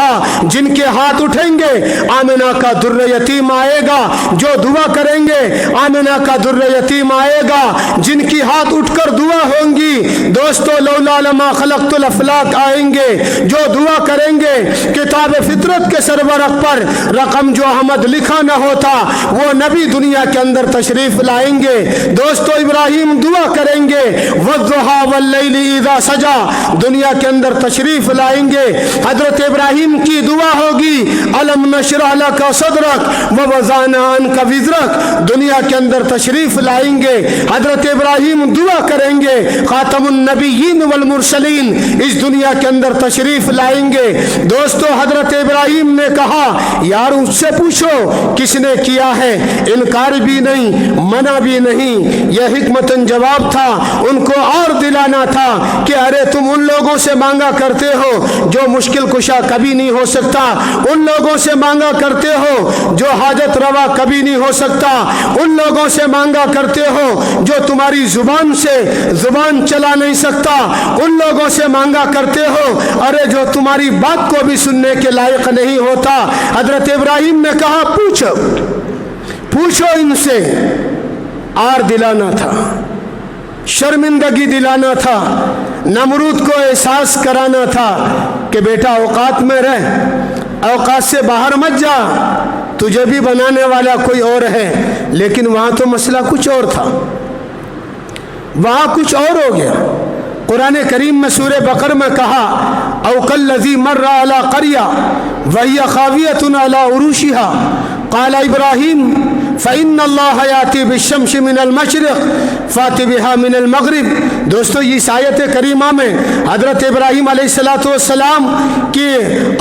تھا جن کے ہاتھ اٹھیں گے آمنہ کا در یتیم آئے گا، جو دعا کریں گے آمنہ کا در یتیم آئے گا، جن کی ہاتھ اٹھ کر دعا ہوں گی دوستو لولا لما خلقت الافلاک آئیں گے، جو دعا کریں گے کتاب فطرت کے سرورق پر رقم جو احمد لکھا نہ ہوتا وہ نبی دنیا کے اندر تشریف لائیں گے۔ دوستو ابراہیم دعا کریں گے والضحیٰ واللیل اذا سجا، دنیا کے اندر تشریف لائیں گے۔ حضرت ابراہیم کی دعا ہوگی الم نشرح لک صدرک ووضعنا عنک وزرک، دنیا کے اندر تشریف لائیں گے۔ حضرت ابراہیم دعا کریں گے خاتم النبیین والمرسلین، اس دنیا کے اندر تشریف لائیں گے۔ دوستو حضرت ابراہیم نے کہا یار اس سے پوچھو کس نے کیا ہے، انکار بھی نہیں منع بھی نہیں، یہ حکمتاً جواب تھا، ان کو اور دلانا تھا کہ ارے تم ان لوگوں سے مانگا کرتے ہو جو مشکل کشا کبھی نہیں ہو سکتا، ان لوگوں سے مانگا کرتے ہو جو حاجت روا کبھی نہیں ہو سکتا، ان لوگوں سے مانگا کرتے ہو جو تمہاری زبان سے زبان چلا نہیں سکتا، ان لوگوں سے مانگا کرتے ہو ارے جو تمہاری بات کو بھی سننے کے لائق نہیں ہوتا۔ حضرت ابراہیم نے کہا پوچھو ان سے، آر دلانا تھا، شرمندگی دلانا تھا، نمرود کو احساس کرانا تھا کہ بیٹا اوقات میں رہ، اوقات سے باہر مت جا، تجھے بھی بنانے والا کوئی اور ہے۔ لیکن وہاں تو مسئلہ کچھ اور تھا، وہاں کچھ اور ہو گیا۔ قرآن کریم میں سورہ بقرہ میں کہا او کالذی مر علی قریہ وہی خاویۃ علی عروشها قال ابراہیم فإن اللہ یاتی بالشمس من المشرق فات بها من المغرب۔ دوستو اس آیت کریمہ میں حضرت ابراہیم علیہ السلام کی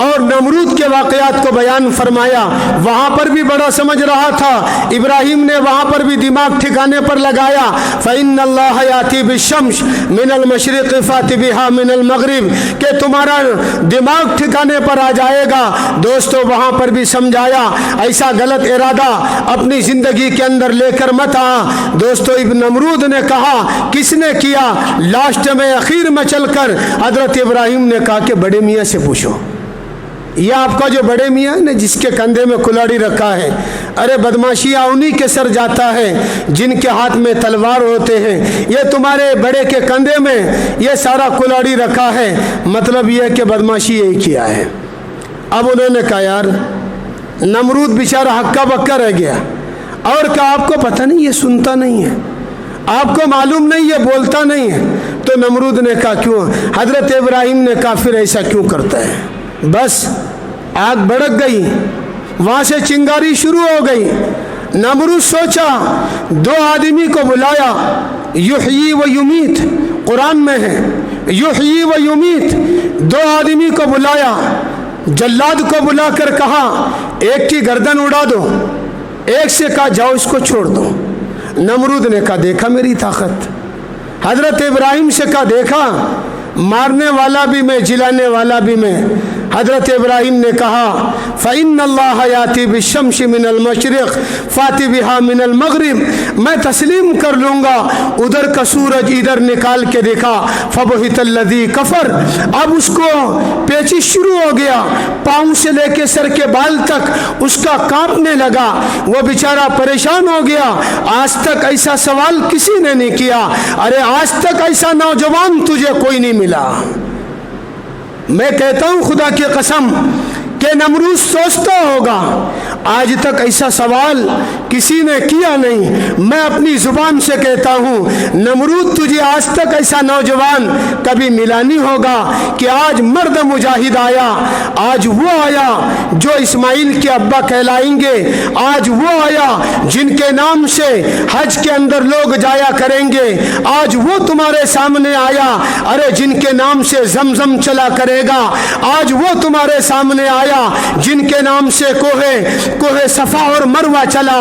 اور نمرود کے واقعات کو بیان فرمایا۔ وہاں پر بھی بڑا سمجھ رہا تھا ابراہیم نے، وہاں پر بھی دماغ ٹھکانے پر لگایا فإن اللہ یاتی بالشمس من المشرق فات بها من المغرب، کہ تمہارا دماغ ٹھکانے پر آ جائے گا۔ دوستو وہاں پر بھی سمجھایا ایسا غلط ارادہ اپنی زندگی کے اندر لے کر مت آ۔ دوستو ابن نمرود نے کہا کس نے کیا؟ لاسٹ میں اخیر میں چل کر حضرت ابراہیم نے کہا کہ بڑے میاں سے پوچھو، یہ آپ کا جو بڑے میاں نے جس کے کندھے میں کلاڑی رکھا ہے، ارے بدماشیاں انہی کے سر جاتا ہے جن کے ہاتھ میں تلوار ہوتے ہیں، یہ تمہارے بڑے کے کندھے میں یہ سارا کلاڑی رکھا ہے، مطلب یہ کہ بدماشی یہی کیا ہے۔ اب انہوں نے کہا یار نمرود بیچارہ ہکا بکا رہ گیا، اور کیا آپ کو پتہ نہیں یہ سنتا نہیں ہے، آپ کو معلوم نہیں یہ بولتا نہیں ہے؟ تو نمرود نے کہا کیوں؟ حضرت ابراہیم نے کہا پھر ایسا کیوں کرتا ہے؟ بس آگ بھڑک گئی، وہاں سے چنگاری شروع ہو گئی۔ نمرود سوچا دو آدمی کو بلایا، یحیی و یمیت، قرآن میں ہے یحیی و یمیت، دو آدمی کو بلایا، جلاد کو بلا کر کہا ایک کی گردن اڑا دو، ایک سے کہا جاؤ اس کو چھوڑ دو۔ نمرود نے کہا دیکھا میری طاقت۔ حضرت ابراہیم سے کہا دیکھا مارنے والا بھی میں، جلانے والا بھی میں۔ حضرت ابراہیم نے کہا فإن اللہ یاتی بالشمس من المشرق فات بها من المغرب، میں تسلیم کر لوں گا، ادھر کا سورج ادھر نکال کے دیکھا فبہت الذی کفر، اب اس کو پیچش شروع ہو گیا، پاؤں سے لے کے سر کے بال تک اس کا کانپنے لگا، وہ بیچارہ پریشان ہو گیا۔ آج تک ایسا سوال کسی نے نہیں کیا، ارے آج تک ایسا نوجوان تجھے کوئی نہیں ملا۔ میں کہتا ہوں خدا کی قسم کہ نمرود سوچتا ہوگا آج تک ایسا سوال کسی نے کیا نہیں۔ میں اپنی زبان سے کہتا ہوں نمرود تجھے آج تک ایسا نوجوان کبھی ملا نہیں ہوگا کہ آج مرد مجاہد آیا، آج وہ آیا جو اسماعیل کے ابا کہلائیں گے، آج وہ آیا جن کے نام سے حج کے اندر لوگ جایا کریں گے، آج وہ تمہارے سامنے آیا ارے جن کے نام سے زمزم چلا کرے گا، آج وہ تمہارے سامنے آیا جن کے نام سے کوہ صفا اور مروہ چلا،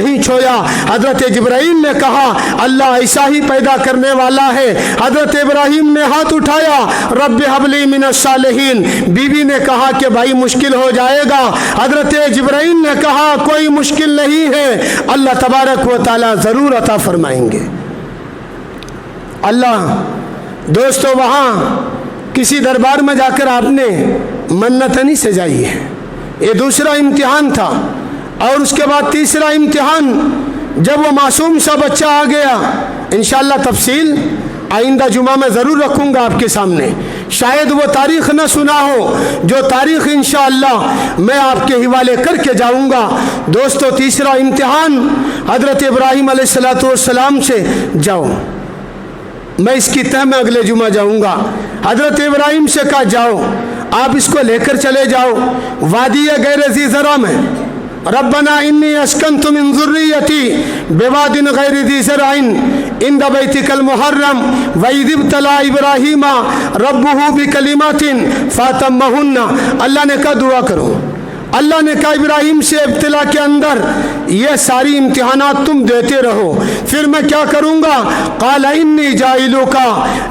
نہیں چھویا۔ حضرت جبرائیل نے کہا اللہ ایسا ہی پیدا کرنے والا ہے۔ حضرت ابراہیم نے ہاتھ اٹھایا رب هب لی من الصالحین۔ بیوی نے کہا کہ بھائی مشکل ہو جائے گا۔ حضرت جبرائیل نے کہا کوئی مشکل نہیں ہے، اللہ تبارک و تعالی ضرور عطا فرمائیں گے۔ اللہ دوستو وہاں کسی دربار میں جا کر آپ نے منت نہیں سجائی ہے، یہ دوسرا امتحان تھا۔ اور اس کے بعد تیسرا امتحان، جب وہ معصوم سا بچہ آ گیا، انشاءاللہ تفصیل آئندہ جمعہ میں ضرور رکھوں گا آپ کے سامنے، شاید وہ تاریخ نہ سنا ہو جو تاریخ انشاءاللہ میں آپ کے حوالے کر کے جاؤں گا۔ دوستو تیسرا امتحان حضرت ابراہیم علیہ السلام سے، جاؤ، میں اس کی تہ میں اگلے جمعہ جاؤں گا۔ حضرت ابراہیم سے کہا جاؤ، آپ اس کو لے کر چلے جاؤ وادی غیر ذی زرع میں، ربنا انی اسکنت من ذریتی بواد غیر ذی زرع عند بیتک المحرم وإذ ابتلی ابراہیم ربہ بکلمات فاتمہن۔ اللہ نے کہا دعا کرو۔ اللہ نے کہا ابراہیم سے ابتلا کے اندر یہ ساری امتحانات تم دیتے رہو، پھر میں کیا کروں گا؟ قال انی جاعلک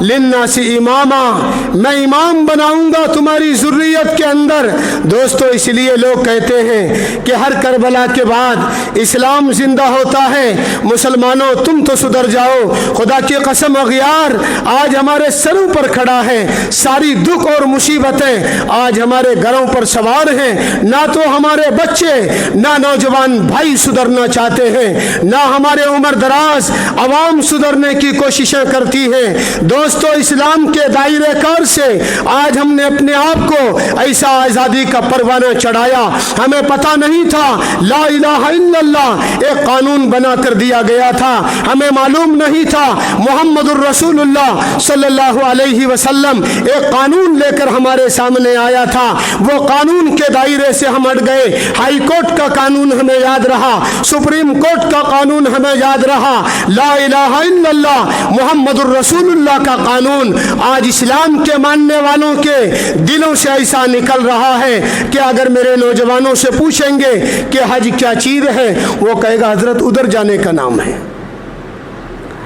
للناس اماما، میں امام بناؤں گا تمہاری ذریت کے اندر۔ دوستو اس لیے لوگ کہتے ہیں کہ ہر کربلا کے بعد اسلام زندہ ہوتا ہے۔ مسلمانوں تم تو سدھر جاؤ، خدا کی قسم اغیار آج ہمارے سروں پر کھڑا ہے، ساری دکھ اور مصیبتیں آج ہمارے گھروں پر سوار ہیں۔ نہ تو ہمارے بچے، نہ نوجوان بھائی سدھرنا چاہتے ہیں، نہ ہمارے عمر دراز عوام سدھرنے کی کوششیں کرتی ہیں۔ دوستو اسلام کے دائرے کار سے آج ہم نے اپنے آپ کو ایسا آزادی کا پروانہ چڑھایا، ہمیں پتہ نہیں تھا لا الہ الا اللہ ایک قانون بنا کر دیا گیا تھا، ہمیں معلوم نہیں تھا محمد الرسول اللہ صلی اللہ علیہ وسلم ایک قانون لے کر ہمارے سامنے آیا تھا۔ وہ قانون کے دائرے سے ہم ہٹ گئے۔ ہائی کورٹ کا قانون ہمیں یاد رہا، سپریم کورٹ کا قانون ہمیں یاد رہا، لا الہ الا اللہ محمد الرسول اللہ کا قانون آج اسلام کے ماننے والوں کے دلوں سے ایسا نکل رہا ہے کہ اگر میرے نوجوانوں سے پوچھیں گے کہ حج کیا چیز ہے، وہ کہے گا حضرت ادھر جانے کا نام ہے۔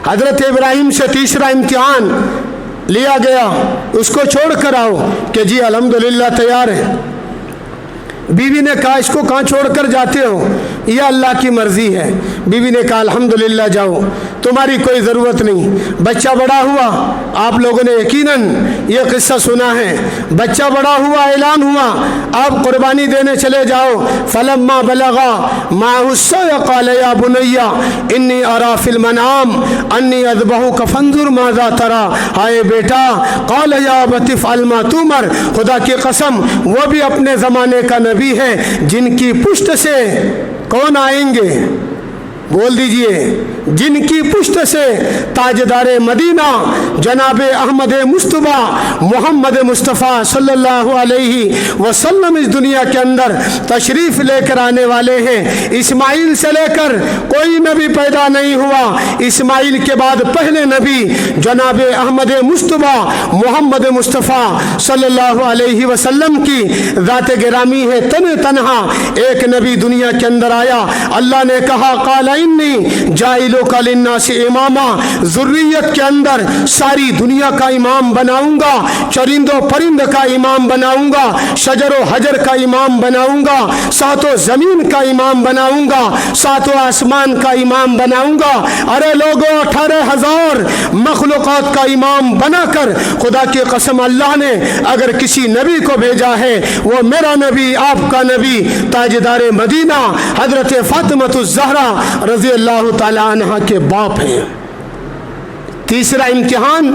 حضرت ابراہیم سے تیسرا امتحان لیا گیا، اس کو چھوڑ کر آؤ، کہ جی الحمدللہ تیار ہے۔ بیوی نے کہا اس کو کہاں چھوڑ کر جاتے ہو؟ یہ اللہ کی مرضی ہے۔ بیوی نے کہا الحمدللہ جاؤ، تمہاری کوئی ضرورت نہیں۔ بچہ بڑا ہوا، آپ لوگوں نے یقیناً یہ قصہ سنا ہے، بچہ بڑا ہوا، اعلان ہوا آپ قربانی دینے چلے جاؤ۔ فلما بلغا معه السعي قال يا بني انی ارى في المنام انی اذبحك فانظر ماذا ترى۔ ہائے بیٹا، قال يا ابت افعل ما تؤمر۔ خدا کی قسم وہ بھی اپنے زمانے کا نبی ہے جن کی پشت سے کون آئیں گے؟ بول دیجئے، جن کی پشت سے تاجدار مدینہ جناب احمد مصطفیٰ محمد مصطفیٰ صلی اللہ علیہ وسلم اس دنیا کے اندر تشریف لے کر آنے والے ہیں۔ اسماعیل سے لے کر کوئی نبی پیدا نہیں ہوا، اسماعیل کے بعد پہلے نبی جناب احمد مصطفیٰ محمد مصطفیٰ صلی اللہ علیہ وسلم کی ذات گرامی ہے۔ تنہا ایک نبی دنیا کے اندر آیا، اللہ نے کہا قال انی جاعلک للناس اماما، ذریت کے اندر ساری دنیا کا امام بناؤں گا، چرند و پرند کا امام بناؤں گا، شجر و حجر کا امام بناؤں گا، ساتوں زمین کا امام بناؤں گا، ساتوں آسمان کا امام بناؤں گا۔ ارے لوگوں 18,000 مخلوقات کا امام بنا کر خدا کی قسم اللہ نے اگر کسی نبی کو بھیجا ہے وہ میرا نبی، آپ کا نبی، تاجدار مدینہ حضرت فاطمہ الزہرا رضی اللہ تعالی عنہ کے باپ ہیں۔ تیسرا امتحان